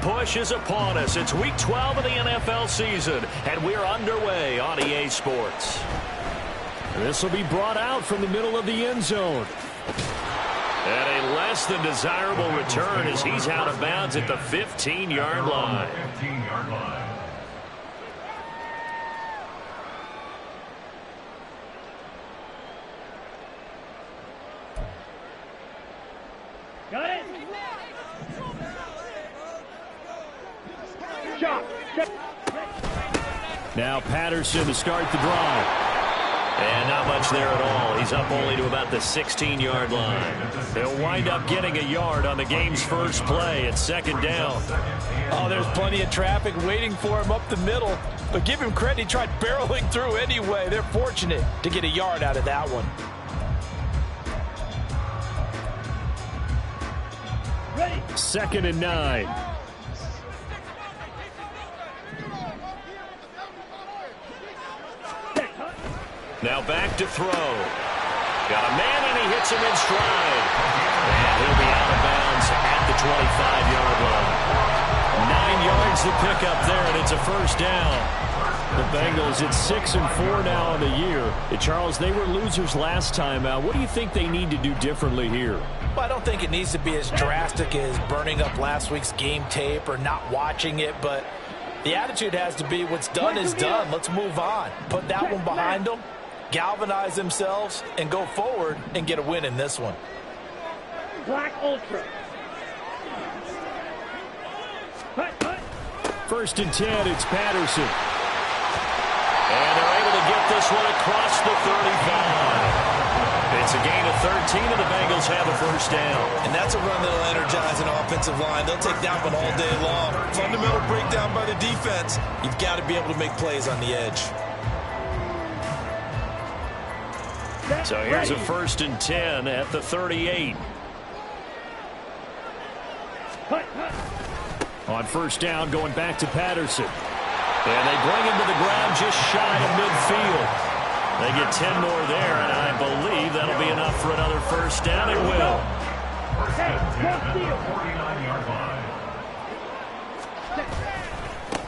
push is upon us. It's Week 12 of the NFL season, and we're underway on EA Sports. This will be brought out from the middle of the end zone. And a less than desirable return as he's out of bounds at the 15-yard line. Got it. Now Patterson to start the drive. And not much there at all. He's up only to about the 16-yard line. They'll wind up getting a yard on the game's first play at second down. Oh, there's plenty of traffic waiting for him up the middle. But give him credit, he tried barreling through anyway. They're fortunate to get a yard out of that one. Ready. 2nd and 9. Now back to throw. Got a man, and he hits him in stride. And he'll be out of bounds at the 25-yard line. 9 yards to pick up there, and it's a first down. The Bengals at 6-4 now on the year. And Charles, they were losers last time out. What do you think they need to do differently here? Well, I don't think it needs to be as drastic as burning up last week's game tape or not watching it, but the attitude has to be what's done is done. Let's move on. Put that one behind them, galvanize themselves, and go forward and get a win in this one. Black Ultra. 1st and 10, it's Patterson. And they're able to get this one across the 35. It's a gain of 13, and the Bengals have a first down. And that's a run that'll energize an offensive line. They'll take that one all day long. Fundamental breakdown by the defense. You've got to be able to make plays on the edge. So here's a 1st and 10 at the 38. On first down, going back to Patterson. And they bring him to the ground just shy of midfield. They get 10 more there, and I believe that'll be enough for another first down. It will.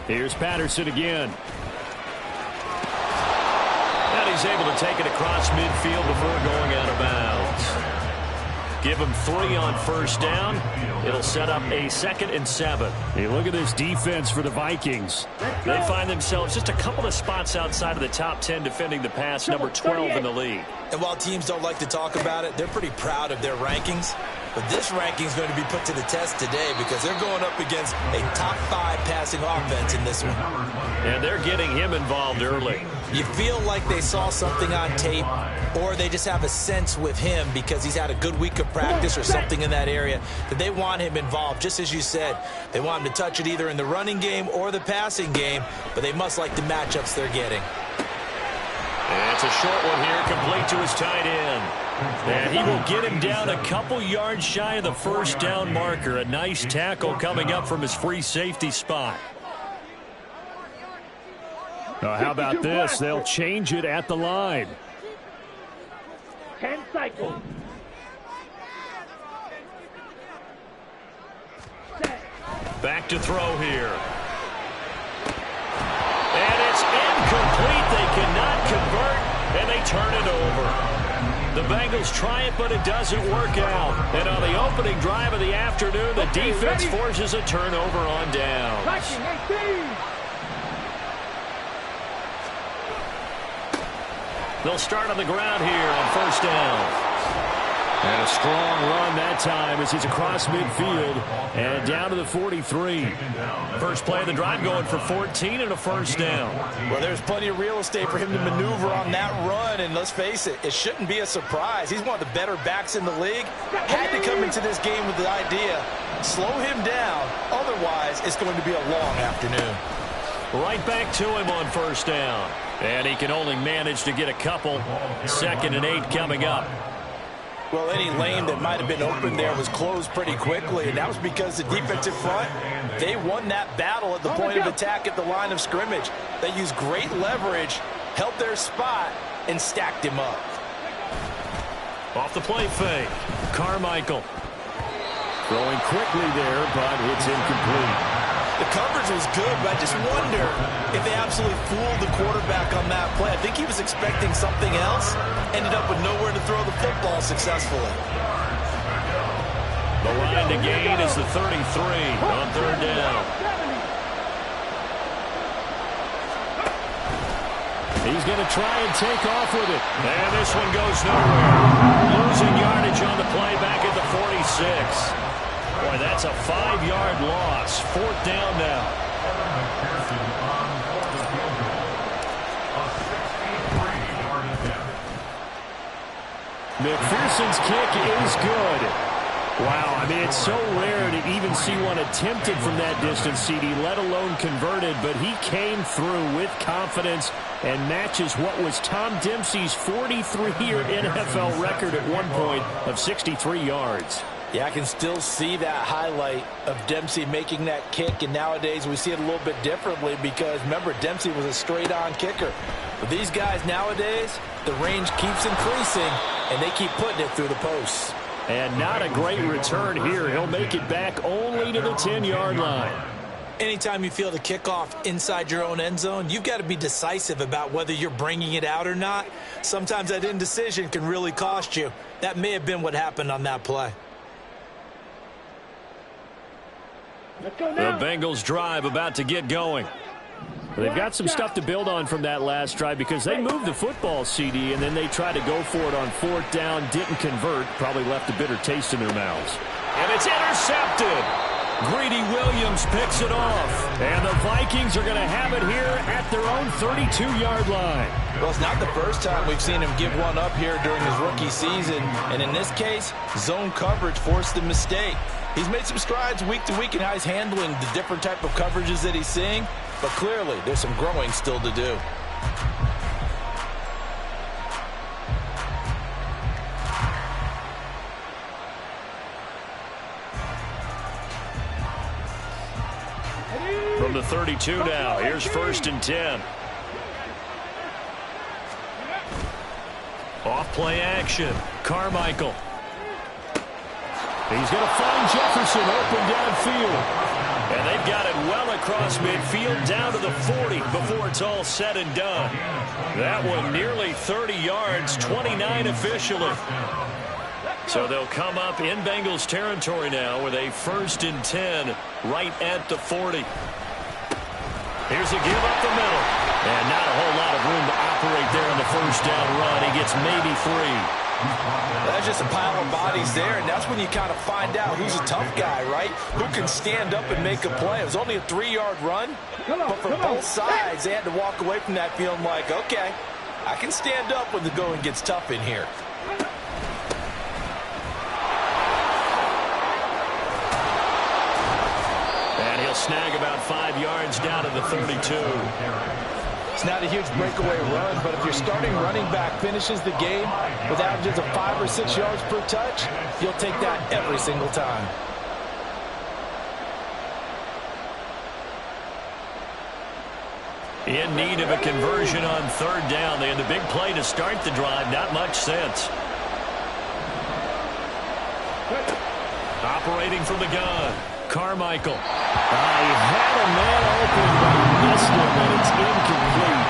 Here's Patterson again. And he's able to take it across midfield before going out of bounds. Give him 3 on first down. It'll set up a 2nd and 7. Hey, look at this defense for the Vikings. They find themselves just a couple of spots outside of the top 10 defending the pass, number 12 in the league. And while teams don't like to talk about it, they're pretty proud of their rankings. But this ranking is going to be put to the test today because they're going up against a top 5 passing offense in this one. And they're getting him involved early. You feel like they saw something on tape, or they just have a sense with him because he's had a good week of practice or something in that area that they want him involved. Just as you said, they want him to touch it either in the running game or the passing game, but they must like the matchups they're getting. And it's a short one here, complete to his tight end. And he will get him down a couple yards shy of the first down marker. A nice tackle coming up from his free safety spot. How about this? They'll change it at the line. 10 cycles. Back to throw here. And it's incomplete. They cannot convert, and they turn it over. The Bengals try it, but it doesn't work out. And on the opening drive of the afternoon, the defense forces a turnover on downs. They'll start on the ground here on first down. And a strong run that time as he's across midfield and down to the 43. First play of the drive going for 14 and a first down. Well, there's plenty of real estate for him to maneuver on that run, and let's face it, it shouldn't be a surprise. He's one of the better backs in the league. Had to come into this game with the idea, slow him down, otherwise it's going to be a long afternoon. Right back to him on first down. And he can only manage to get a couple. 2nd and 8 coming up. Well, any lane that might have been open there was closed pretty quickly, and that was because the defensive front, they won that battle at the point of attack at the line of scrimmage. They used great leverage, held their spot, and stacked him up. Off the play fake. Carmichael Throwing quickly there, but it's incomplete. The coverage was good, but I just wonder if they absolutely fooled the quarterback on that play. I think he was expecting something else, ended up with nowhere to throw the football successfully. The line to gain is the 33 on third down. He's going to try and take off with it. And this one goes nowhere. Losing yardage on the play back at the 46. Boy, that's a 5-yard loss. Fourth down now. McPherson's kick is good. Wow, I mean, it's so rare to even see one attempted from that distance, CD, let alone converted, but he came through with confidence and matches what was Tom Dempsey's 43-year NFL record at one point of 63 yards. Yeah, I can still see that highlight of Dempsey making that kick, and nowadays we see it a little bit differently because, remember, Dempsey was a straight-on kicker. But these guys nowadays, the range keeps increasing, and they keep putting it through the posts. And not a great return here. He'll make it back only to the 10-yard line. Anytime you feel the kickoff inside your own end zone, you've got to be decisive about whether you're bringing it out or not. Sometimes that indecision can really cost you. That may have been what happened on that play. The Bengals drive about to get going. They've got some stuff to build on from that last drive because they moved the football, CD, and then they tried to go for it on fourth down, didn't convert, probably left a bitter taste in their mouths. And it's intercepted. Greedy Williams picks it off. And the Vikings are going to have it here at their own 32-yard line. Well, it's not the first time we've seen him give one up here during his rookie season. And in this case, zone coverage forced the mistake. He's made some strides week to week in how he's handling the different type of coverages that he's seeing. But clearly, there's some growing still to do. From the 32 now, here's 1st and 10. Off play action. Carmichael. He's going to find Jefferson open downfield. And they've got it well across midfield down to the 40 before it's all said and done. That one nearly 30 yards, 29 officially. So they'll come up in Bengals territory now with a 1st and 10 right at the 40. Here's a give up the middle. And not a whole lot of room to operate there on the first down run. He gets maybe 3. That's just a pile of bodies there, and that's when you kind of find out who's a tough guy, right? Who can stand up and make a play. It was only a 3-yard run, but for both sides, they had to walk away from that feeling like, okay, I can stand up when the going gets tough in here. And he'll snag about 5 yards down to the 32. It's not a huge breakaway run, but if your starting running back finishes the game with averages of 5 or 6 yards per touch, you'll take that every single time. In need of a conversion on third down. They had the big play to start the drive. Not much sense. Operating from the gun. Carmichael. He had a man open, but he missed him, and it's incomplete.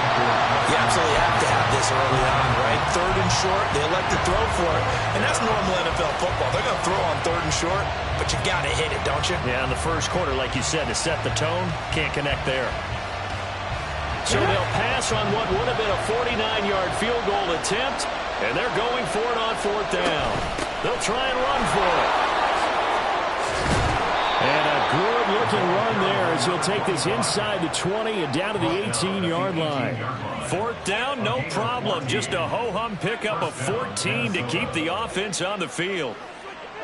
You absolutely have to have this early on, right? 3rd and short, they elect to throw for it, and that's normal NFL football. They're going to throw on 3rd and short, but you got to hit it, don't you? Yeah, in the first quarter, like you said, to set the tone, can't connect there. So they'll pass on what would have been a 49-yard field goal attempt, and they're going for it on 4th down. They'll try and run for it. And a good-looking run there as he'll take this inside the 20 and down to the 18-yard line. 4th down, no problem. Just a ho-hum pickup of 14 to keep the offense on the field.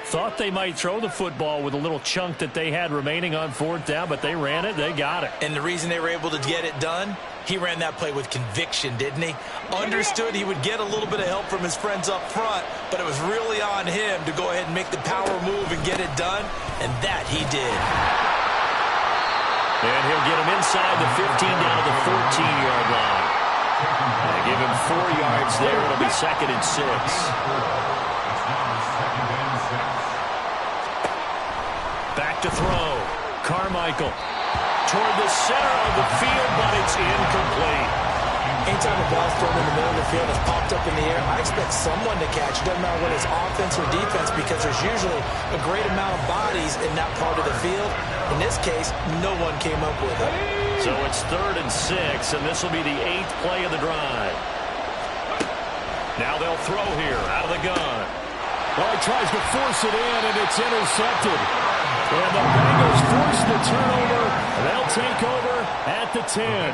Thought they might throw the football with a little chunk that they had remaining on 4th down, but they ran it, they got it. And the reason they were able to get it done, he ran that play with conviction, didn't he? Understood he would get a little bit of help from his friends up front, but it was really on him to go ahead and make the power move and get it done, and that he did. And he'll get him inside the 15 down to the 14-yard line. They give him 4 yards there. It'll be 2nd and 6. to throw. Carmichael toward the center of the field, but it's incomplete. Anytime a ball's thrown in the middle of the field, it's popped up in the air, I expect someone to catch. It doesn't matter whether it's offense or defense, because there's usually a great amount of bodies in that part of the field. In this case, no one came up with it. So it's 3rd and 6, and this will be the 8th play of the drive. Now they'll throw here out of the gun. Well, he tries to force it in, and it's intercepted. And the Bengals force the turnover. They'll take over at the 10.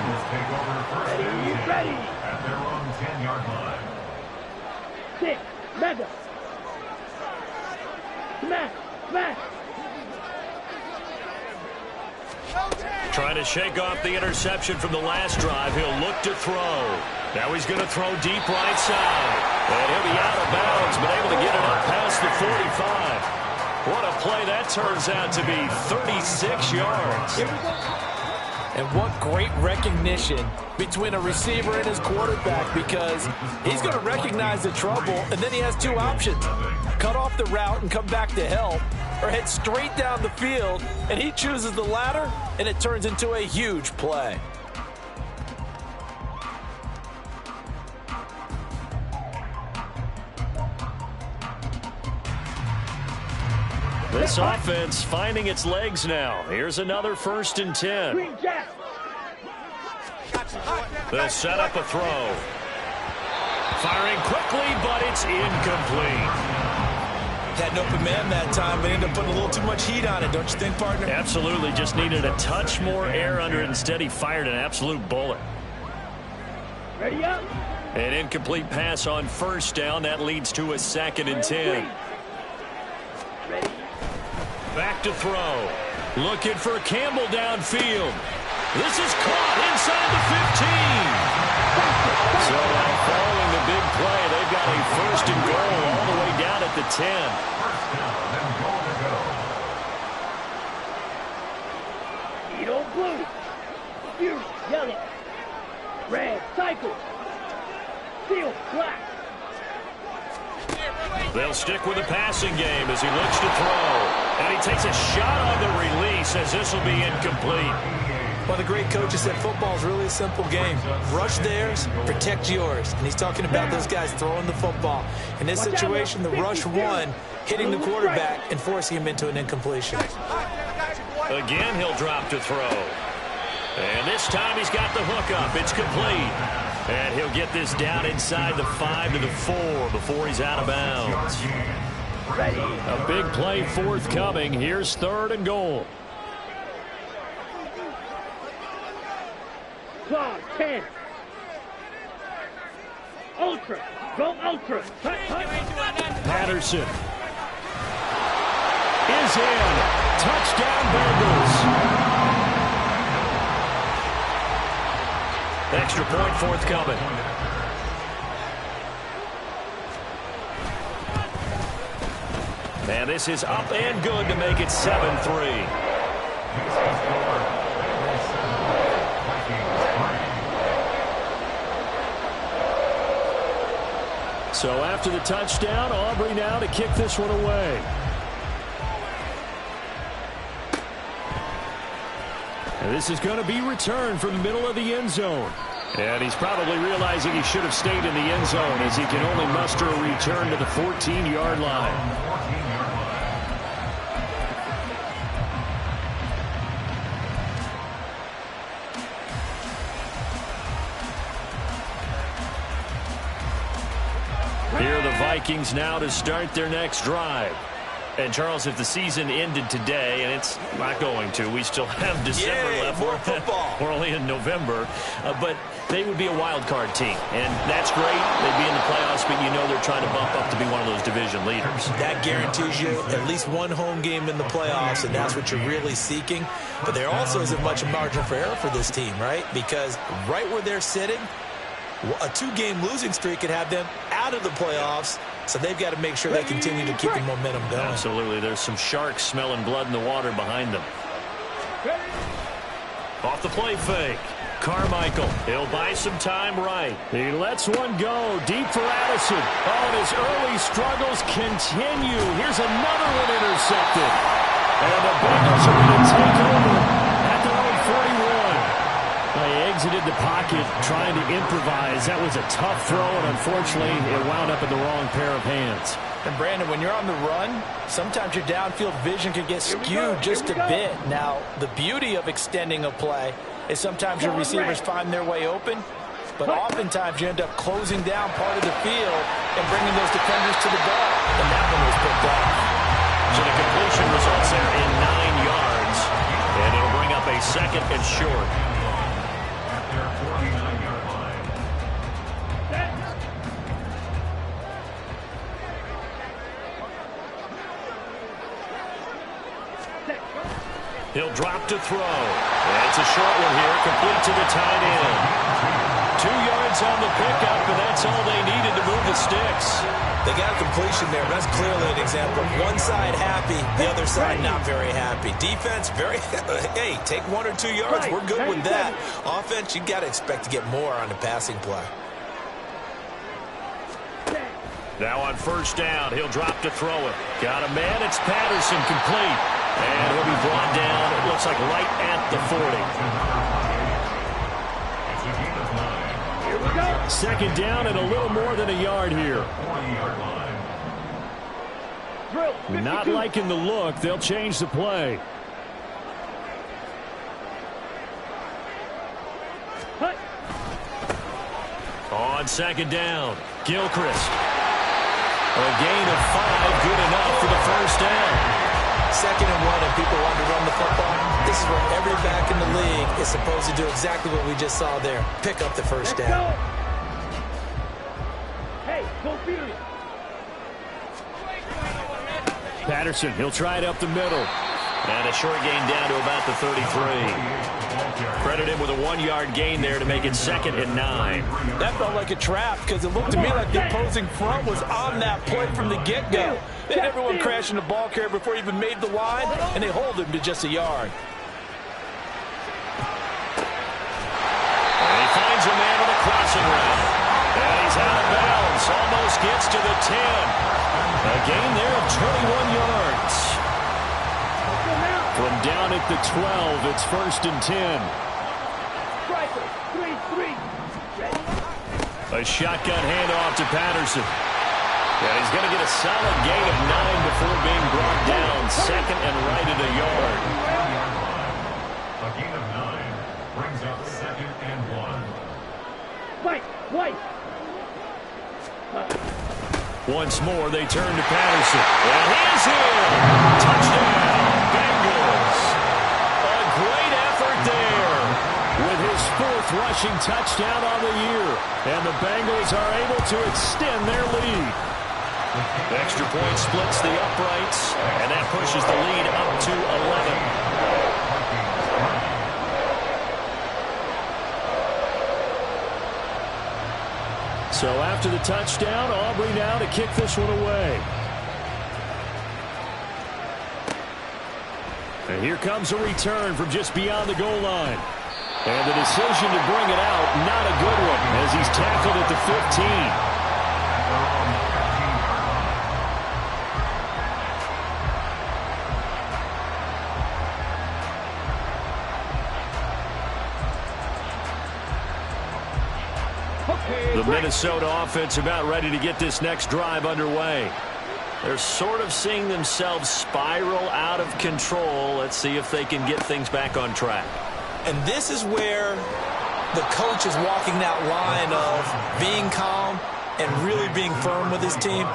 Ready. At their own 10-yard line. 6. Mega. Smash. Trying to shake off the interception from the last drive. He'll look to throw. Now he's going to throw deep right side. And he'll be out of bounds, but able to get it up past the 45. What a play that turns out to be, 36 yards. And what great recognition between a receiver and his quarterback, because he's going to recognize the trouble, and then he has two options. Cut off the route and come back to help, or head straight down the field, and he chooses the latter, and it turns into a huge play. This offense finding its legs now. Here's another 1st and 10. Green Jack. They'll set up a throw. Firing quickly, but it's incomplete. Had an open man that time, but ended up putting a little too much heat on it, don't you think, partner? Absolutely. Just needed a touch more air under it. Instead, he fired an absolute bullet. Ready up. An incomplete pass on 1st down. That leads to a 2nd and 10. Ready. Back to throw. Looking for Campbell downfield. This is caught inside the 15. So following the big play, they've got a 1st and goal all the way down at the 10. Edo blue. Fury yellow. Red cycle. Steel black. They'll stick with the passing game as he looks to throw. And he takes a shot on the release as this will be incomplete. One of the great coaches said football is really a simple game. Rush theirs, protect yours. And he's talking about those guys throwing the football. In this situation, the rush won, hitting the quarterback and forcing him into an incompletion. Again, he'll drop to throw. And this time he's got the hook up. It's complete. And he'll get this down inside the 5 to the 4 before he's out of bounds. A big play forthcoming. Here's 3rd and goal. Claw 10. Ultra. Go ultra. Patterson is in. Touchdown Bengals. Extra point forthcoming. And this is up and good to make it 7-3. So after the touchdown, Aubrey now to kick this one away. And this is going to be returned from the middle of the end zone. And he's probably realizing he should have stayed in the end zone as he can only muster a return to the 14-yard line. Here are the Vikings now to start their next drive. And, Charles, if the season ended today, and it's not going to, we still have December left. More football. We're only in November. But they would be a wild card team. And that's great. They'd be in the playoffs, but you know they're trying to bump up to be one of those division leaders. That guarantees you at least one home game in the playoffs, and that's what you're really seeking. But there also isn't much margin for error for this team, right? Because right where they're sitting, a 2-game losing streak could have them out of the playoffs. So they've got to make sure they continue to keep the momentum going. Absolutely. There's some sharks smelling blood in the water behind them. Off the play fake. Carmichael. He'll buy some time right. He lets one go deep for Addison. Oh, and his early struggles continue. Here's another one intercepted. And the Bengals are going to take over at their own 41. They exited the pocket trying to improvise. That was a tough throw, and unfortunately, it wound up in the wrong pair of hands. And Brandon, when you're on the run, sometimes your downfield vision can get skewed just a bit. Now, the beauty of extending a play is sometimes your receivers find their way open, but oftentimes you end up closing down part of the field and bringing those defenders to the ball. And that one was picked off. So the completion results there in 9 yards, and it'll bring up a second and short. At their 49-yard line. He'll drop to throw. And it's a short one here, complete to the tight end. 2 yards on the pickup, and that's all they needed to move the sticks. They got a completion there. That's clearly an example of one side happy, the other side not very happy. Defense, very, hey, take 1 or 2 yards. We're good with that. Offense, you got to expect to get more on the passing play. Now on first down, he'll drop to throw it. Got a man, it's Patterson, complete. And he'll be brought down, it looks like right at the 40. Here we go. Second down and a little more than a yard here. 40-yard line. Drill. 52. Not liking the look, they'll change the play. Hut. On second down, Gilchrist. A gain of 5, good enough for the first down. 2nd and 1, and people want to run the football. This is where every back in the league is supposed to do exactly what we just saw there. Pick up the first Let's down. go. Hey, go Fury. Patterson, he'll try it up the middle. And a short gain down to about the 33. Credit him with a 1-yard gain there to make it 2nd and 9. That felt like a trap because it looked to me like the opposing front was on that play from the get-go. They had everyone crashing the ball carrier before he even made the line, and they hold him to just a yard. And he finds a man on a crossing route. And he's out of bounds. Almost gets to the 10. A gain there of 21 yards. From down at the 12, it's 1st and 10. Striker. 3-3. A shotgun handoff to Patterson. And he's going to get a solid gain of 9 before being brought down. 2nd and right at a yard. A gain of 9 brings up 2nd and 1. White. Once more, they turn to Patterson. And he's in. Touchdown, Bengals. A great effort there with his 4th rushing touchdown on the year. And the Bengals are able to extend their lead. Extra point splits the uprights, and that pushes the lead up to 11. So after the touchdown, Aubrey now to kick this one away. And here comes a return from just beyond the goal line. And the decision to bring it out, not a good one, as he's tackled at the 15. The Minnesota offense about ready to get this next drive underway. They're sort of seeing themselves spiral out of control. Let's see if they can get things back on track. And this is where the coach is walking that line of being calm and really being firm with his team.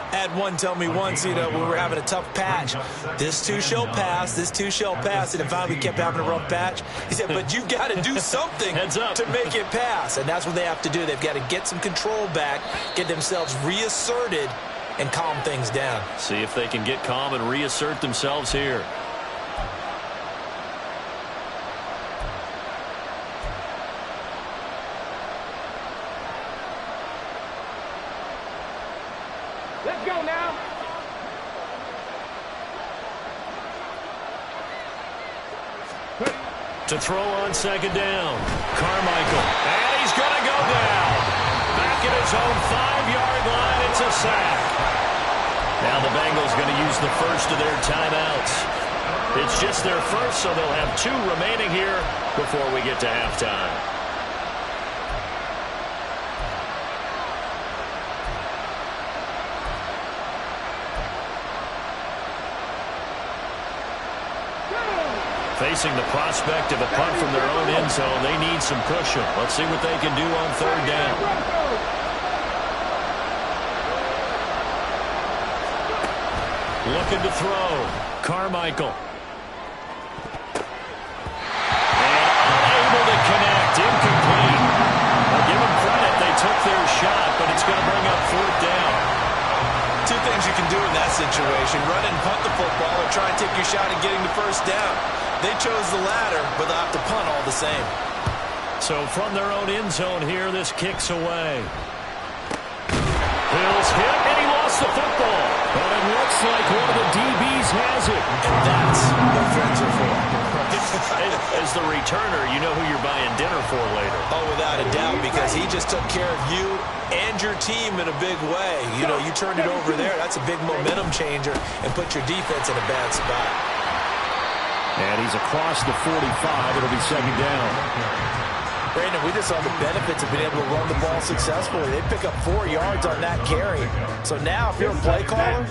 I had one tell me once, when we were having a tough patch, this too shall pass, this too shall pass, and it finally kept having a rough patch. He said, but you've got to do something to make it pass, and that's what they have to do. They've got to get some control back, get themselves reasserted, and calm things down. See if they can get calm and reassert themselves here. Let's go now. To throw on second down. Carmichael. And he's going to go down. Back at his own 5-yard line. It's a sack. Now the Bengals going to use the first of their timeouts. It's just their first, so they'll have 2 remaining here before we get to halftime. Facing the prospect of a punt from their own end zone, they need some cushion. Let's see what they can do on 3rd down. Looking to throw. Carmichael. And unable to connect. Incomplete. Well, give them credit. They took their shot, but it's going to bring up 4th down. 2 things you can do in that situation. Run and punt the football or try and take your shot at getting the 1st down. They chose the latter, but they'll have to punt all the same. So from their own end zone here, this kicks away. Hill's hit, and he lost the football. But it looks like one of the DBs has it. And that's what friends are for. As the returner, you know who you're buying dinner for later. Oh, without a doubt, because he just took care of you and your team in a big way. You know, you turned it over there. That's a big momentum changer and put your defense in a bad spot. And he's across the 45. It'll be 2nd down. Brandon, we just saw the benefits of being able to run the ball successfully. They pick up 4 yards on that carry. So now if you're a play caller,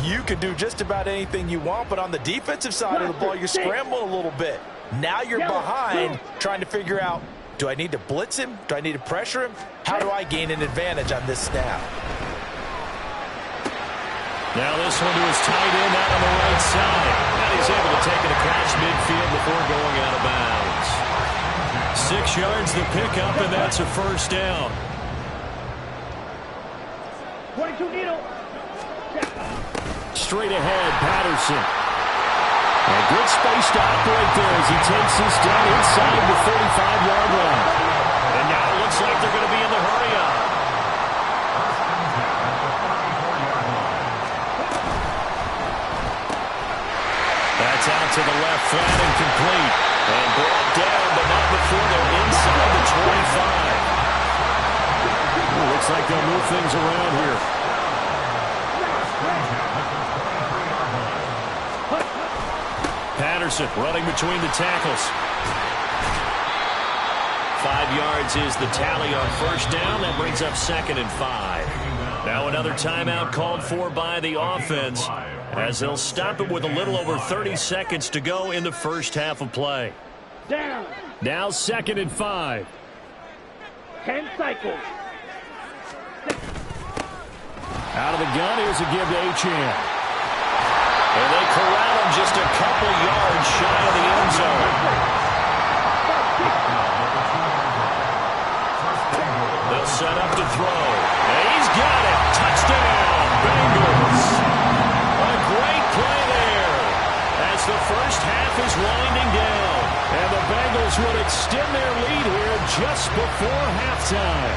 you can do just about anything you want. But on the defensive side of the ball, you're scrambling a little bit. Now you're behind trying to figure out, do I need to blitz him? Do I need to pressure him? How do I gain an advantage on this snap? Now this one to his tight end out on the right side. And he's able to take it across midfield before going out of bounds. 6 yards the pickup, and that's a 1st down. 22 needle. Straight ahead, Patterson. A good space to operate there as he takes this down inside the 35-yard line. And now it looks like they're going to be in the hurry-up. That's out to the left, flat and complete. And brought down, but not before they're inside the 25. Ooh, looks like they'll move things around here. Patterson running between the tackles. 5 yards is the tally on 1st down. That brings up 2nd and 5. Now another timeout called for by the offense as they'll stop it with a little over 30 seconds to go in the 1st half of play. Down. Now 2nd and 5. 10 cycles. Out of the gun, here's a give to Achane. And they corral him just a couple yards shy of the end zone. They'll set up to throw. And he's got it. Touchdown, Bengals. A great play there as the 1st half is winding down. And the Bengals would extend their lead here just before halftime.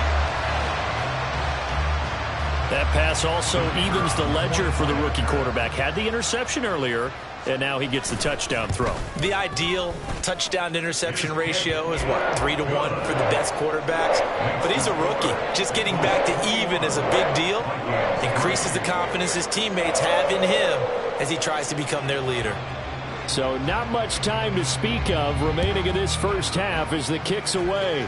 That pass also evens the ledger for the rookie quarterback. Had the interception earlier, and now he gets the touchdown throw. The ideal touchdown-interception ratio is, what, 3-to-1 for the best quarterbacks? But he's a rookie. Just getting back to even is a big deal. Increases the confidence his teammates have in him as he tries to become their leader. So not much time to speak of remaining in this 1st half as the kick's away.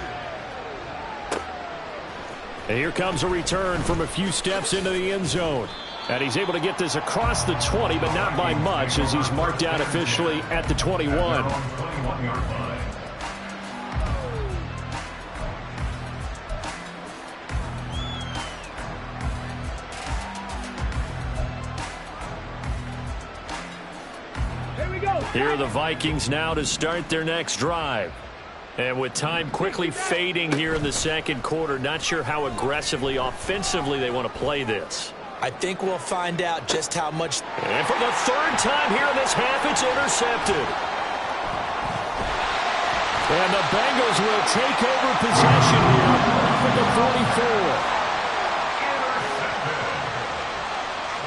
And here comes a return from a few steps into the end zone. And he's able to get this across the 20, but not by much as he's marked out officially at the 21. Here are the Vikings now to start their next drive. And with time quickly fading here in the 2nd quarter, not sure how aggressively, offensively they want to play this. I think we'll find out just how much. And for the 3rd time here in this half, it's intercepted. And the Bengals will take over possession here up at the 44.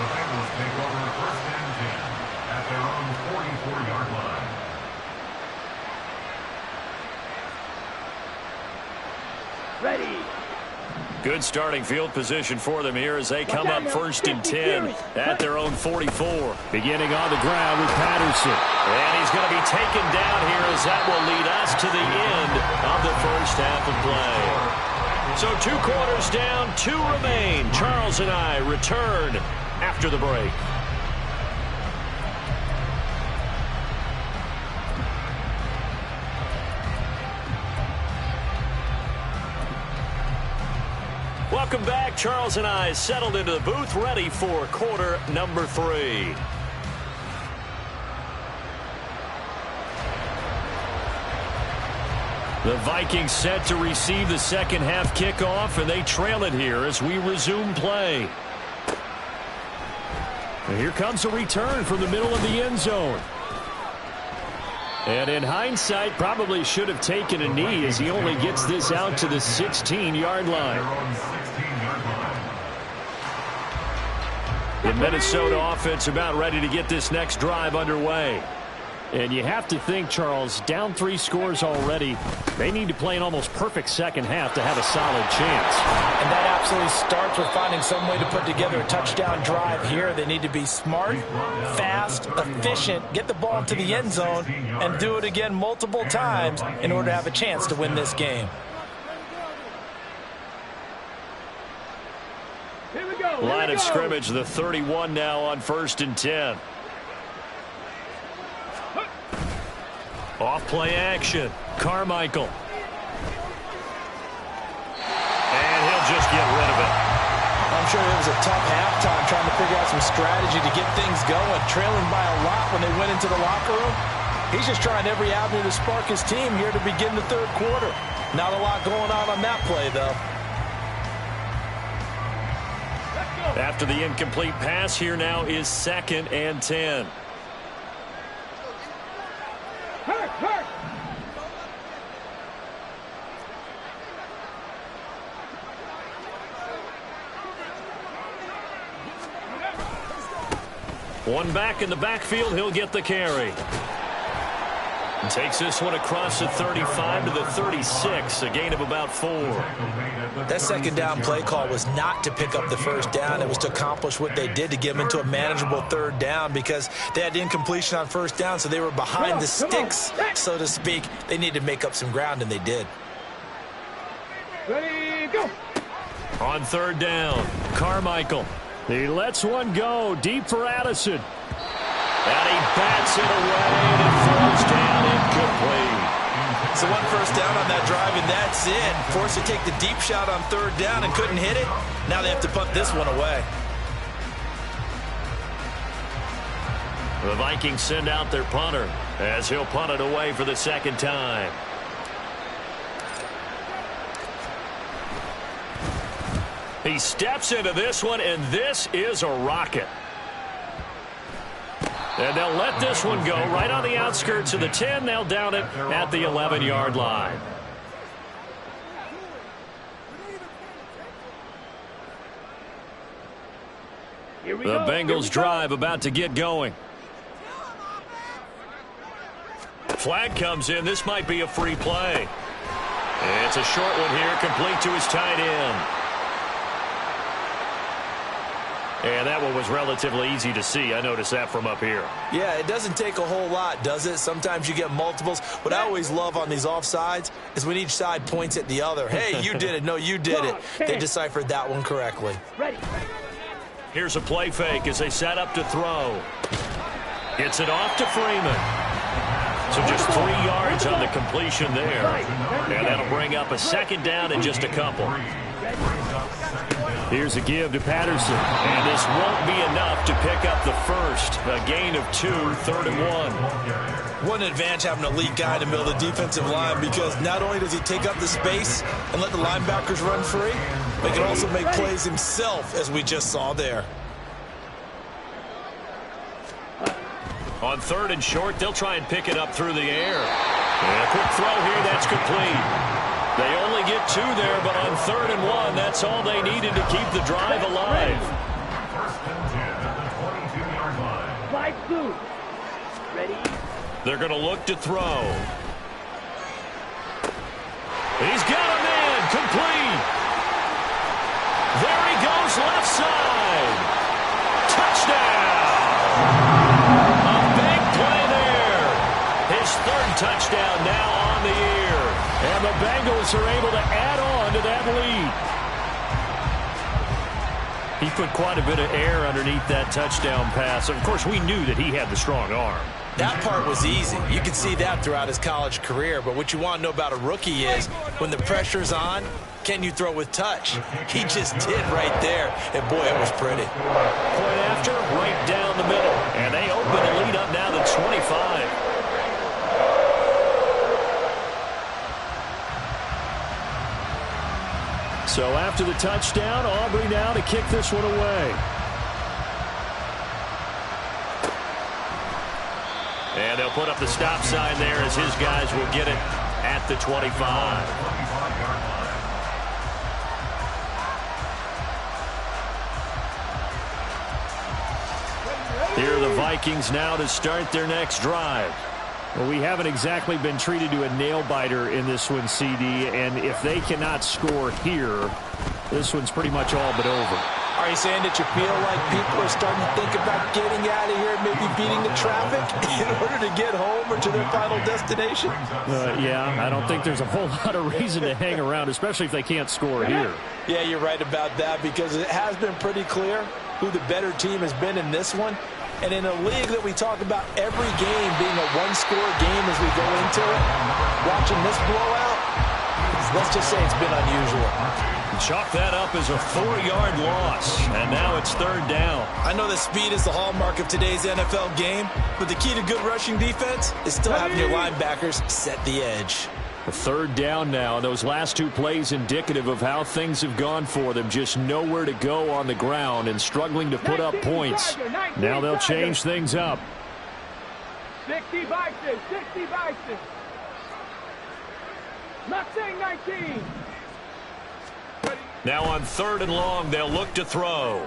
The Bengals take over 1st and 10 at their own 44-yard line. Ready. Good starting field position for them here as they come up 1st and 10 at their own 44. Beginning on the ground with Patterson. And he's going to be taken down here as that will lead us to the end of the first half of play. So 2 quarters down, 2 remain. Charles and I return after the break. Welcome back. Charles and I settled into the booth, ready for quarter number 3. The Vikings set to receive the second half kickoff, and they trail it here as we resume play. And here comes a return from the middle of the end zone. And in hindsight, probably should have taken a knee as he only gets this out to the 16-yard line. The Minnesota offense about ready to get this next drive underway. And you have to think, Charles, down 3 scores already. They need to play an almost perfect second half to have a solid chance. And that absolutely starts with finding some way to put together a touchdown drive here. They need to be smart, fast, efficient, get the ball into the end zone, and do it again multiple times in order to have a chance to win this game. Line of scrimmage, the 31 now on 1st and 10. Off play action. Carmichael. And he'll just get rid of it. I'm sure it was a tough halftime trying to figure out some strategy to get things going. Trailing by a lot when they went into the locker room. He's just trying every avenue to spark his team here to begin the 3rd quarter. Not a lot going on that play, though. After the incomplete pass, here now is 2nd and 10. One back in the backfield, he'll get the carry. And takes this one across the 35 to the 36, a gain of about 4. That second down play call was not to pick up the first down. It was to accomplish what they did to get them into a manageable 3rd down because they had incompletion on 1st down, so they were behind the sticks, so to speak. They needed to make up some ground, and they did. Ready, go. On 3rd down, Carmichael. He lets one go deep for Addison. And he bats it away and it falls down incomplete. So 1 first down on that drive, and that's it. Forced to take the deep shot on 3rd down and couldn't hit it. Now they have to punt this one away. The Vikings send out their punter as he'll punt it away for the 2nd time. He steps into this one, and this is a rocket. And they'll let this one go right on the outskirts of the 10. They'll down it at the 11-yard line. The Bengals drive about to get going. Flag comes in. This might be a free play. It's a short one here, complete to his tight end. And that one was relatively easy to see. I noticed that from up here. Yeah, it doesn't take a whole lot, does it? Sometimes you get multiples. What I always love on these offsides is when each side points at the other. Hey, you did it. No, you did it. They deciphered that one correctly. Here's a play fake as they set up to throw. Gets it off to Freeman. So just 3 yards on the completion there. And that'll bring up a 2nd down and just a couple. Here's a give to Patterson. And this won't be enough to pick up the first. A gain of 2, 3rd and 1. What an advantage having a lead guy in the middle of the defensive line, because not only does he take up the space and let the linebackers run free, but he can also make plays himself, as we just saw there. On 3rd and short, they'll try and pick it up through the air. And a quick throw here, that's complete. They only get 2 there, but on 3rd and 1, that's all they needed to keep the drive alive. 1st and 10 at the 22-yard line. 5-2. Ready? They're going to look to throw. He's got a man, complete. the year. And the Bengals are able to add on to that lead. He put quite a bit of air underneath that touchdown pass. Of course, we knew that he had the strong arm. That part was easy. You can see that throughout his college career. But what you want to know about a rookie is when the pressure's on, can you throw with touch? He just did right there. And, boy, it was pretty. Point after, right down the middle. And they open the lead up now to 25. So after the touchdown, Aubrey now to kick this one away. And they'll put up the stop sign there as his guys will get it at the 25. Here are the Vikings now to start their next drive. Well, we haven't exactly been treated to a nail-biter in this one, CD, and if they cannot score here, this one's pretty much all but over. Are you saying that you feel like people are starting to think about getting out of here and maybe beating the traffic in order to get home or to their final destination? Yeah, I don't think there's a whole lot of reason to hang around, especially if they can't score here. Yeah, you're right about that because it has been pretty clear who the better team has been in this one. And in a league that we talk about every game being a one-score game as we go into it, watching this blowout, let's just say it's been unusual. Chalk that up as a 4-yard loss, and now it's third down. I know that speed is the hallmark of today's NFL game, but the key to good rushing defense is still having your linebackers set the edge. A third down now, and those last two plays indicative of how things have gone for them. Just nowhere to go on the ground and struggling to put up points. Now they'll change things up. 60 Vikings, 60 Vikings. Not saying 19. Now on third and long, they'll look to throw.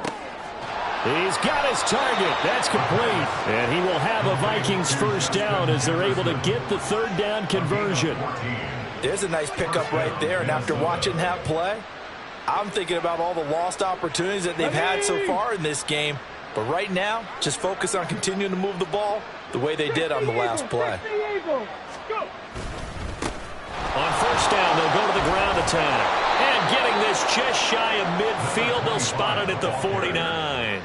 He's got his target. That's complete. And he will have a Vikings first down as they're able to get the third down conversion. There's a nice pickup right there. And after watching that play, I'm thinking about all the lost opportunities that they've had so far in this game. But right now, just focus on continuing to move the ball the way they did on the last play. On first down, they'll go to the ground attack. And getting this just shy of midfield, they'll spot it at the 49.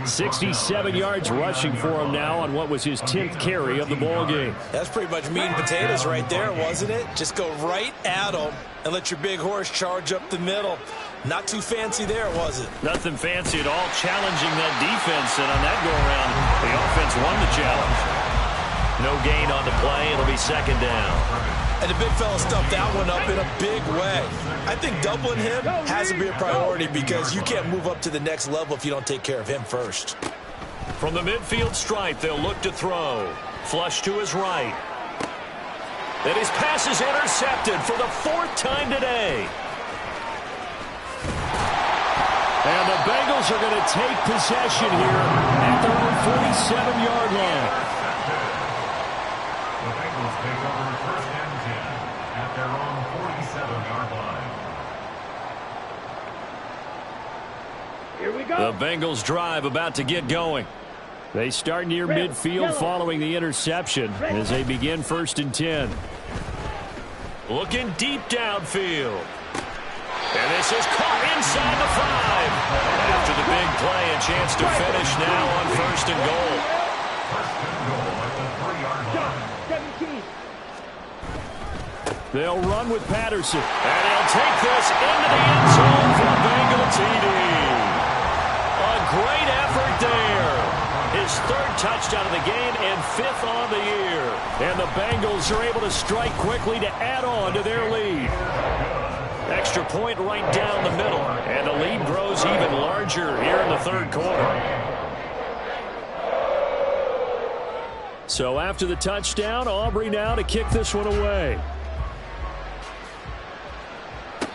67 yards rushing for him now on what was his 10th carry of the ball game. That's pretty much meat and potatoes right there, wasn't it? Just go right at them and let your big horse charge up the middle. Not too fancy there, was it? Nothing fancy at all, challenging that defense, and on that go-around, the offense won the challenge. No gain on the play. It'll be second down. And the big fella stuffed that one up in a big way. I think doubling him has to be a priority because you can't move up to the next level if you don't take care of him first. From the midfield stripe, they'll look to throw. Flush to his right. And his pass is intercepted for the 4th time today. And the Bengals are going to take possession here at their own 47-yard line. The Bengals take over first and 10 at their own 47-yard line. Here we go. The Bengals drive about to get going. They start near midfield following the interception as they begin first and 10. Looking deep downfield. And this is caught inside the 5. After the big play, a chance to finish now on first and goal. First and goal at the 3-yard line. 17. They'll run with Patterson. And he'll take this into the end zone for a Bengal TD. A great effort there. His 3rd touchdown of the game and 5th on the year. And the Bengals are able to strike quickly to add on to their lead. Extra point right down the middle. And the lead grows even larger here in the 3rd quarter. So after the touchdown, Aubrey now to kick this one away.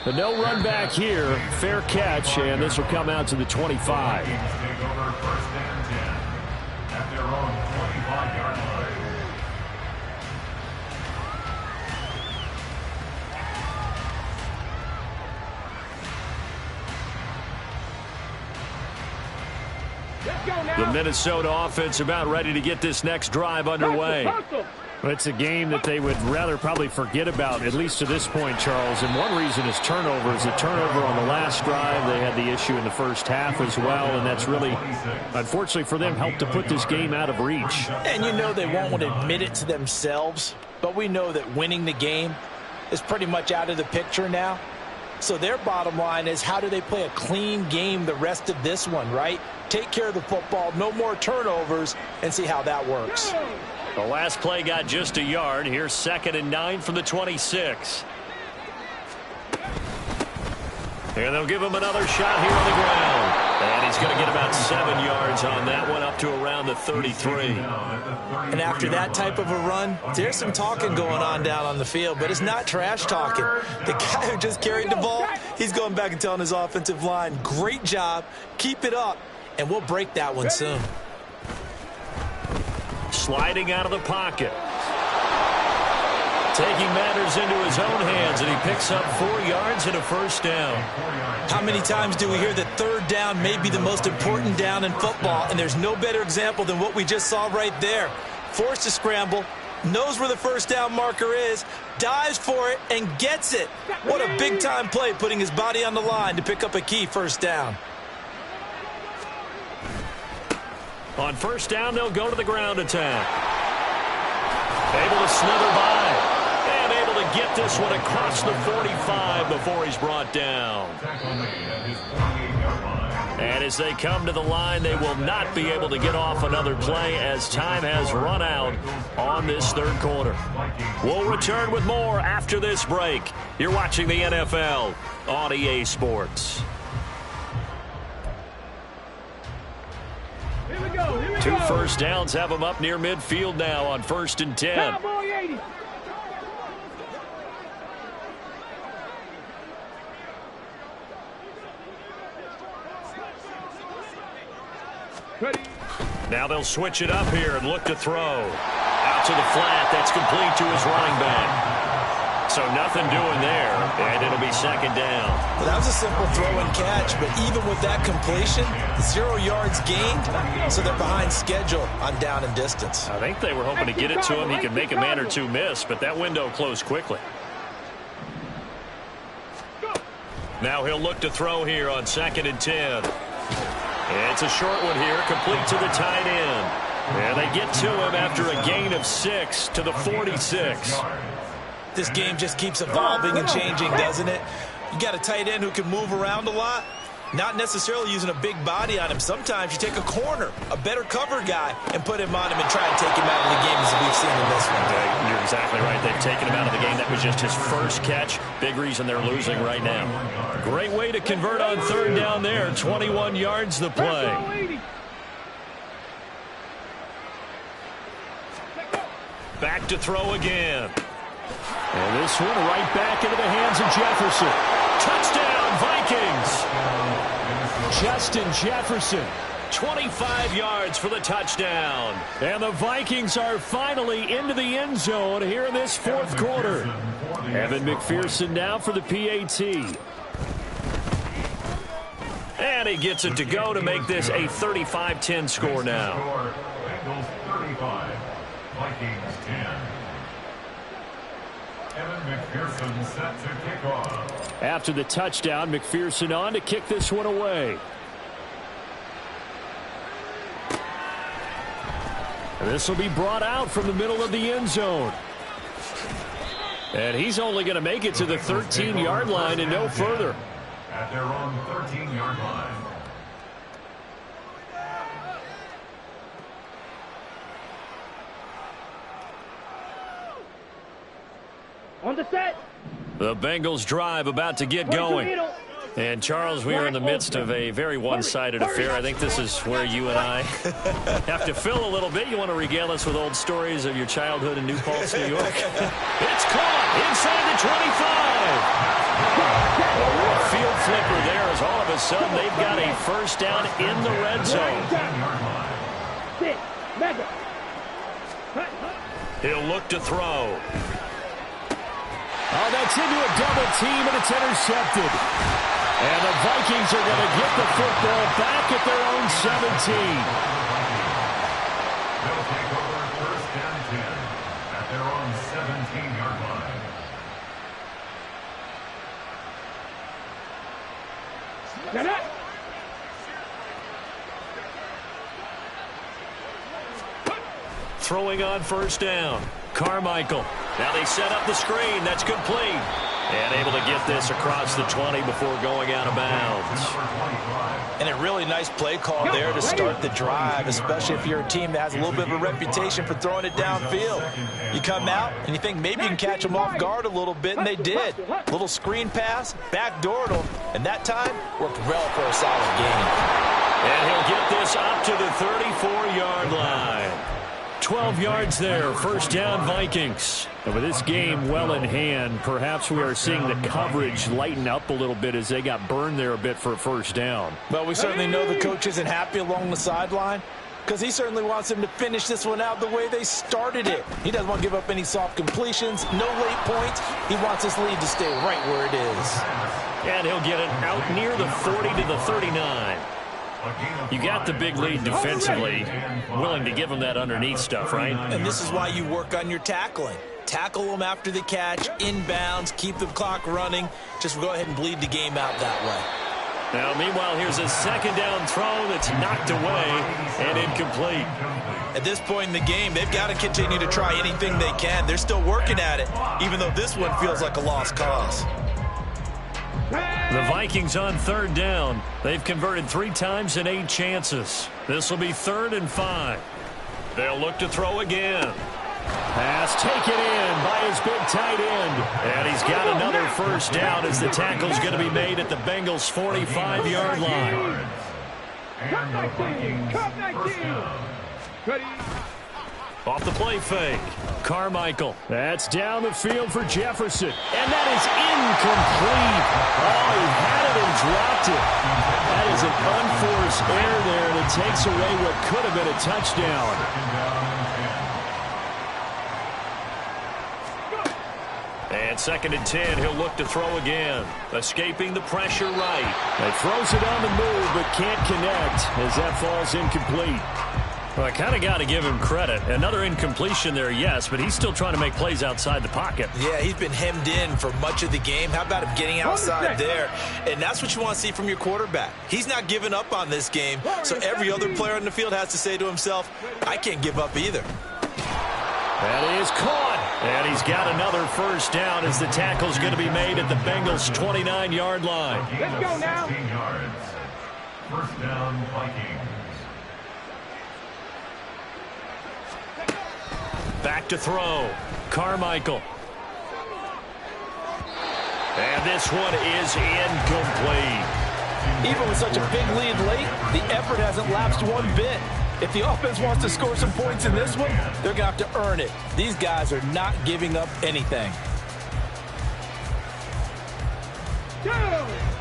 But no run back here. Fair catch, and this will come out to the 25. Take over first and 10 at their own 25-yard line. Let's go now. The Minnesota offense about ready to get this next drive underway. It's a game that they would rather probably forget about, at least to this point, Charles. And one reason is turnovers. The turnover on the last drive, they had the issue in the first half as well, and that's really, unfortunately for them, helped to put this game out of reach. And you know they won't want to admit it to themselves, but we know that winning the game is pretty much out of the picture now. So their bottom line is, how do they play a clean game the rest of this one, right? Take care of the football, no more turnovers, and see how that works. The last play got just a yard. Here's 2nd and 9 from the 26. And they'll give him another shot here on the ground. And he's going to get about 7 yards on that one, up to around the 33. And after that type of a run, there's some talking going on down on the field, but it's not trash talking. The guy who just carried the ball, he's going back and telling his offensive line, great job, keep it up, and we'll break that one soon. Sliding out of the pocket. Taking matters into his own hands, and he picks up 4 yards and a first down. How many times do we hear that third down may be the most important down in football, and there's no better example than what we just saw right there. Forced to scramble, knows where the first down marker is, dives for it, and gets it. What a big-time play, putting his body on the line to pick up a key first down. On first down, they'll go to the ground attack. Able to slither by. And able to get this one across the 45 before he's brought down. And as they come to the line, they will not be able to get off another play as time has run out on this third quarter. We'll return with more after this break. You're watching the NFL on EA Sports. Two first downs have them up near midfield now on 1st and 10. Cowboy 80. Now they'll switch it up here and look to throw. Out to the flat. That's complete to his running back. So nothing doing there, and it'll be 2nd down. Well, that was a simple throw and catch, but even with that completion, 0 yards gained, so they're behind schedule on down and distance. I think they were hoping to get it to him. He could make a man or two miss, but that window closed quickly. Now he'll look to throw here on 2nd and 10. It's a short one here, complete to the tight end. And they get to him after a gain of 6 to the 46. This game just keeps evolving and changing, doesn't it? You got a tight end who can move around a lot, not necessarily using a big body on him. Sometimes you take a corner, a better cover guy, and put him on him and try and take him out of the game, as we've seen in this one. Yeah, you're exactly right. They've taken him out of the game. That was just his first catch. Big reason they're losing right now. Great way to convert on 3rd down there. 21 yards the play. Back to throw again. And this one right back into the hands of Jefferson. Touchdown, Vikings. Justin Jefferson, 25 yards for the touchdown. And the Vikings are finally into the end zone here in this 4th quarter. Evan McPherson now for the PAT. And he gets it to go to make this a 35-10 score now. Bengals 35, Vikings 10. Evan McPherson set to kick off. After the touchdown, McPherson on to kick this one away. And this will be brought out from the middle of the end zone. And he's only going to make it to the 13-yard line and no further. At their own 13-yard line. On the set. The Bengals drive about to get going. And, Charles, we are in the midst of a very one-sided affair. I think this is where you and I have to fill a little bit. You want to regale us with old stories of your childhood in New Paltz, New York? It's caught inside the 25. A field flipper there as all of a sudden they've got a first down in the red zone. He'll look to throw. Oh, that's into a double team, and it's intercepted. And the Vikings are going to get the football back at their own 17. They'll take over 1st and 10 at their Throwing on first down. Carmichael. Now they set up the screen. That's complete. And able to get this across the 20 before going out of bounds. And a really nice play call there to start the drive, especially if you're a team that has a little bit of a reputation for throwing it downfield. You come out and you think maybe you can catch them off guard a little bit, and they did. Little screen pass, backdoored them, and that time worked well for a solid gain. And he'll get this up to the 34-yard line. 12 yards there, first down Vikings. And with this game well in hand, perhaps we are seeing the coverage lighten up a little bit as they got burned there a bit for a first down. Well, we certainly know the coach isn't happy along the sideline because he certainly wants them to finish this one out the way they started it. He doesn't want to give up any soft completions, no late points. He wants his lead to stay right where it is. And he'll get it out near the 40 to the 39. You got the big lead defensively, willing to give them that underneath stuff, right? And this is why you work on your tackling. Tackle them after the catch, inbounds, keep the clock running. Just go ahead and bleed the game out that way. Now, meanwhile, here's a second down throw that's knocked away and incomplete. At this point in the game, they've got to continue to try anything they can. They're still working at it, even though this one feels like a lost cause. The Vikings on third down. They've converted 3 times in 8 chances. This will be 3rd and 5. They'll look to throw again. Pass taken in by his big tight end. And he's got another first down as the tackle's going to be made at the Bengals' 45-yard line. And the Vikings first down. Off the play fake. Carmichael. That's down the field for Jefferson. And that is incomplete. Oh, he had it and dropped it. That is an unforced error there that takes away what could have been a touchdown. And 2nd and 10, he'll look to throw again. Escaping the pressure right. He throws it on the move but can't connect as that falls incomplete. Well, I kind of got to give him credit. Another incompletion there, yes, but he's still trying to make plays outside the pocket. Yeah, he's been hemmed in for much of the game. How about him getting outside there? And that's what you want to see from your quarterback. He's not giving up on this game, so every other player on the field has to say to himself, I can't give up either. That is caught. And he's got another first down as the tackle's going to be made at the Bengals' 29-yard line. Let's go now. Yards. First down, Vikings. Back to throw. Carmichael. And this one is incomplete. Even with such a big lead late, the effort hasn't lapsed one bit. If the offense wants to score some points in this one, they're going to have to earn it. These guys are not giving up anything.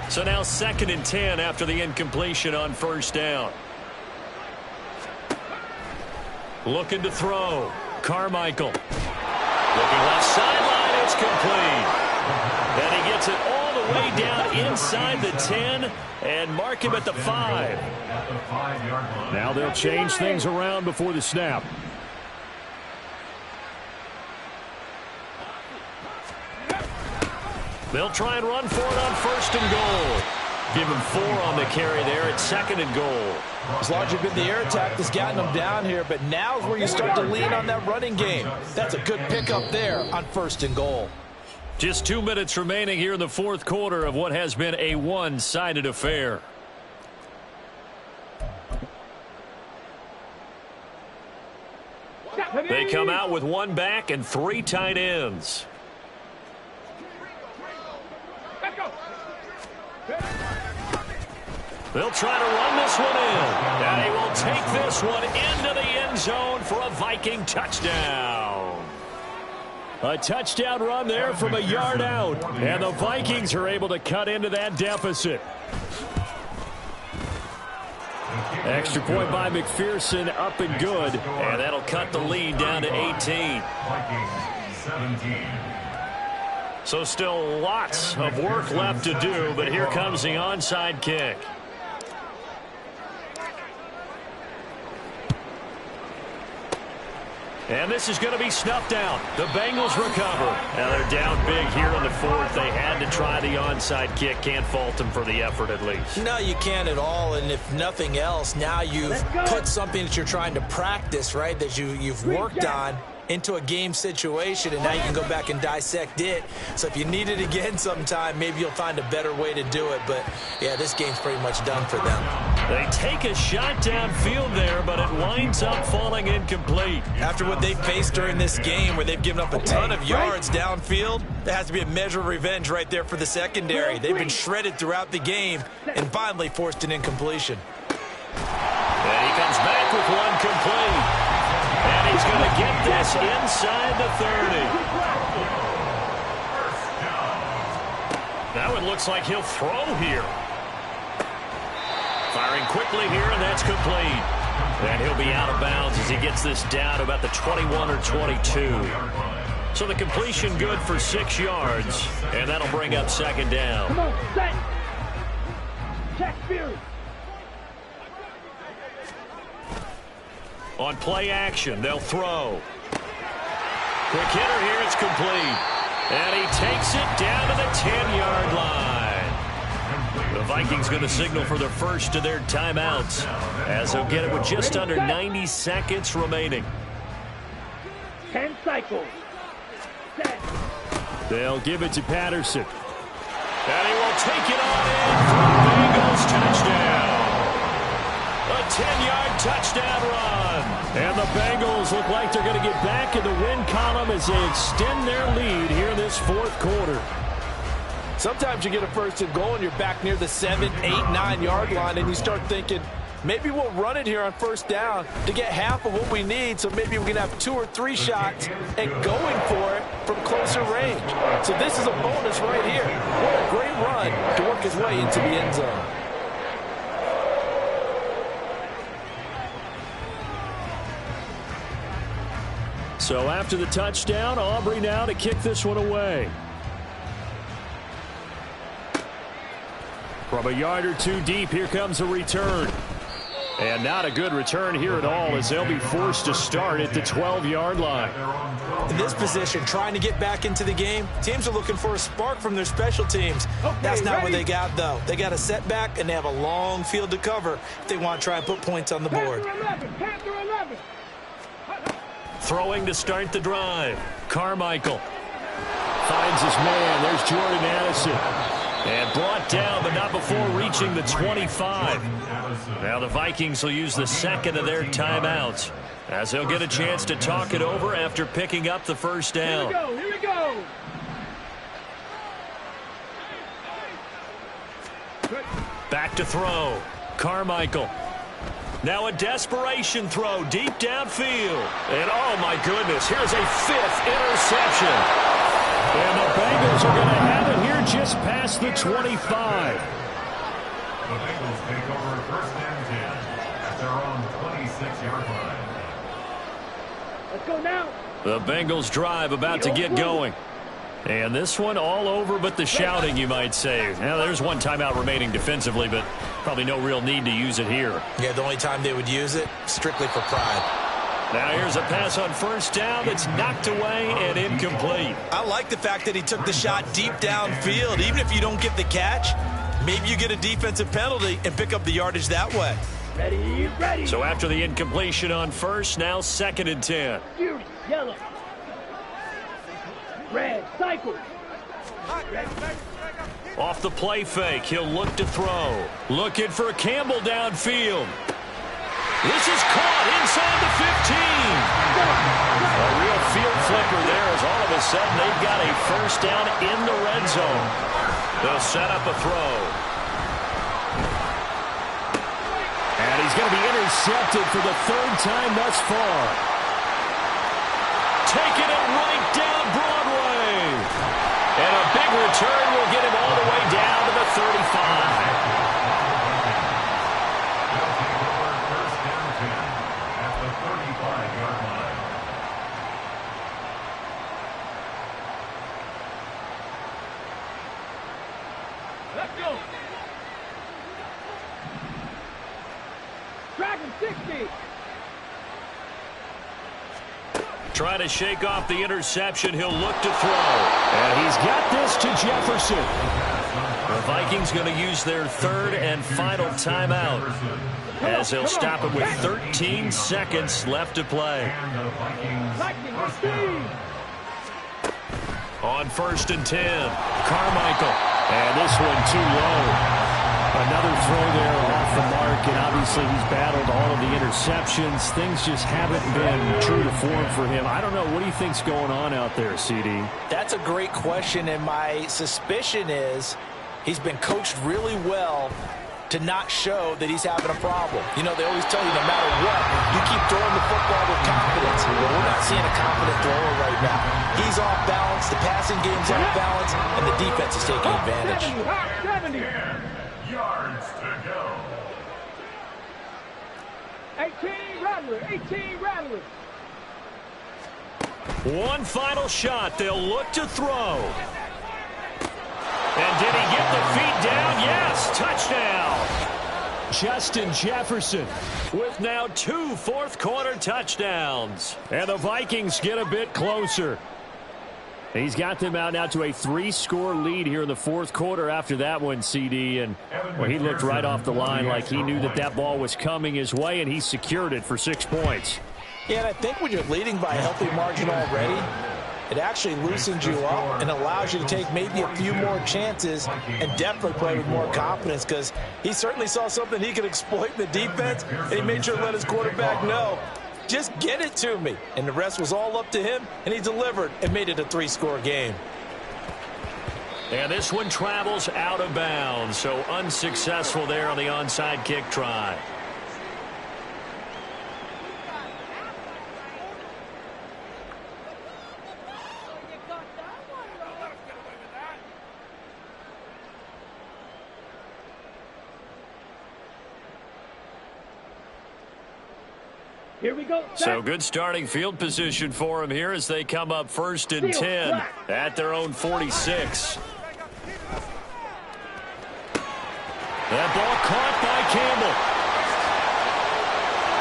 So now 2nd and 10 after the incompletion on first down. Looking to throw. Carmichael. Looking left sideline. It's complete. And he gets it all the way down inside the 10 and mark him at the 5. Now they'll change things around before the snap. They'll try and run for it on 1st and goal. Give him 4 on the carry there at 2nd and goal. It's largely been the air attack that's gotten them down here, but now is where you start to lean on that running game. That's a good pickup there on 1st and goal. Just 2 minutes remaining here in the 4th quarter of what has been a one-sided affair. They come out with 1 back and 3 tight ends. They'll try to run this one in. And he will take this one into the end zone for a Viking touchdown. A touchdown run there from a yard out. And the Vikings are able to cut into that deficit. Extra point by McPherson, up and good. And that'll cut the lead down to 18. Vikings 17. So still lots of work left to do, but here comes the onside kick. And this is going to be snuffed out. The Bengals recover. Now they're down big here in the fourth. They had to try the onside kick. Can't fault them for the effort at least. No, you can't at all. And if nothing else, now you've put something that you're trying to practice, right, that you've worked on into a game situation, and now you can go back and dissect it. So if you need it again sometime, maybe you'll find a better way to do it. But, yeah, this game's pretty much done for them. They take a shot downfield there, but it winds up falling incomplete. After what they faced during this game where they've given up a ton of yards downfield, there has to be a measure of revenge right there for the secondary. They've been shredded throughout the game and finally forced an incompletion. And he comes back with one complete. And he's going to get this inside the 30. Now it looks like he'll throw here. Firing quickly here, and that's complete. And he'll be out of bounds as he gets this down to about the 21 or 22. So the completion good for 6 yards, and that'll bring up second down. Come on, set. Check Fury. On play action, they'll throw. Quick hitter here, it's complete. And he takes it down to the 10-yard line. The Vikings going to signal for the first of their timeouts as they'll get it with just under 90 seconds remaining. 10 cycles. Set. They'll give it to Patterson. And he will take it on in for the Bengals touchdown. A 10-yard touchdown run. And the Bengals look like they're going to get back in the win column as they extend their lead here in this fourth quarter. Sometimes you get a first and goal and you're back near the 7, 8, 9-yard line and you start thinking, maybe we'll run it here on first down to get half of what we need, so maybe we can have 2 or 3 shots and going for it from closer range. So this is a bonus right here. What a great run to work his way into the end zone. So after the touchdown, Aubrey now to kick this one away. From a yard or 2 deep, here comes a return. And not a good return here at all as they'll be forced to start at the 12-yard line. In this position, trying to get back into the game, teams are looking for a spark from their special teams. That's not what they got, though. They got a setback, and they have a long field to cover if they want to try and put points on the board. Panther 11. Throwing to start the drive. Carmichael finds his man. There's Jordan Addison. And brought down, but not before reaching the 25. Now the Vikings will use the second of their timeouts as they'll get a chance to talk it over after picking up the first down. Here we go. Back to throw. Carmichael. Now a desperation throw deep downfield. And oh my goodness, here's a 5th interception. And the Bengals are going to have it here just past the 25. The Bengals take over first and 10 at their own 26-yard line. Let's go now. The Bengals drive about to get going. And this one all over but the shouting, you might say. Now, there's one timeout remaining defensively, but probably no real need to use it here. Yeah, the only time they would use it, strictly for pride. Now here's a pass on first down that's knocked away and incomplete. I like the fact that he took the shot deep downfield. Even if you don't get the catch, maybe you get a defensive penalty and pick up the yardage that way. Ready, ready. So after the incompletion on first, now 2nd and 10. Fury, yellow. Red, cycle. Off the play fake, he'll look to throw. Looking for Campbell downfield. This is caught inside the 15. A real field flipper there as all of a sudden they've got a first down in the red zone. They'll set up a throw. And he's going to be intercepted for the 3rd time thus far. Taking it right down Broadway. And a big return will get him all the way down to the 35. Let's go. Dragon 60. Trying to shake off the interception. He'll look to throw. And he's got this to Jefferson. The Vikings going to use their third and final timeout, as they'll stop it with 13 seconds left to play. On 1st and 10, Carmichael. And this one too low. Another throw there off the mark, and obviously he's battled all of the interceptions. Things just haven't been true to form for him. I don't know. What do you think's going on out there, CD? That's a great question, and my suspicion is he's been coached really well to not show that he's having a problem. You know, they always tell you no matter what, you keep throwing the football with confidence. Well, we're not seeing a confident thrower right now. He's off balance, the passing game's off balance, and the defense is taking advantage. 70. yards to go. 18 Rattler, 18 Rattler. One final shot. They'll look to throw. And did he get the feet down? Yes, touchdown. Justin Jefferson with now 2 fourth-quarter touchdowns. And the Vikings get a bit closer. He's got them out now to a 3-score lead here in the fourth quarter after that one, CD. And well, he looked right off the line like he knew that that ball was coming his way, and he secured it for 6 points. Yeah, and I think when you're leading by a healthy margin already, it actually loosens you up and allows you to take maybe a few more chances and definitely play with more confidence, because he certainly saw something he could exploit in the defense, and he made sure to let his quarterback know, just get it to me. And the rest was all up to him, and he delivered and made it a 3-score game. And this one travels out of bounds, so unsuccessful there on the onside kick try. Here we go. So good starting field position for him here as they come up 1st and 10 at their own 46. That ball caught by Campbell.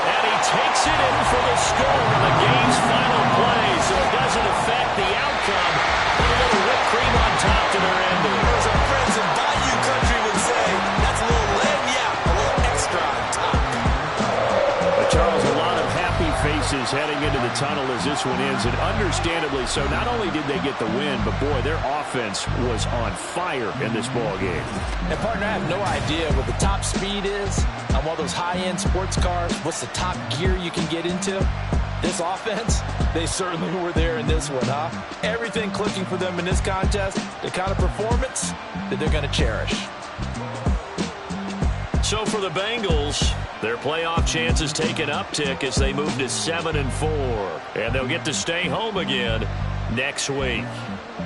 And he takes it in for the score in the game's final play, so it doesn't affect the outcome. Put a little whipped cream on top to their ending. As our friends in Bayou Country would say, that's a little lagniappe, a little extra on top. But Charles, a lot of happy faces heading into the tunnel as this one ends, and understandably so. Not only did they get the win, but boy, their offense was on fire in this ball game. And partner, I have no idea what the top speed is on one of those high-end sports cars. What's the top gear you can get into? This offense, they certainly were there in this one, huh? Everything clicking for them in this contest, the kind of performance that they're going to cherish. So for the Bengals, their playoff chances take an uptick as they move to 7-4. And they'll get to stay home again next week.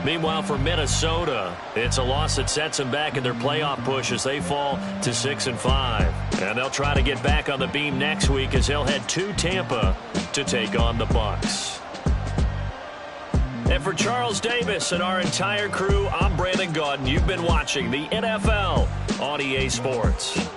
Meanwhile, for Minnesota, it's a loss that sets them back in their playoff push as they fall to 6-5. And they'll try to get back on the beam next week as they'll head to Tampa to take on the Bucs. And for Charles Davis and our entire crew, I'm Brandon Gaudin. You've been watching the NFL on EA Sports.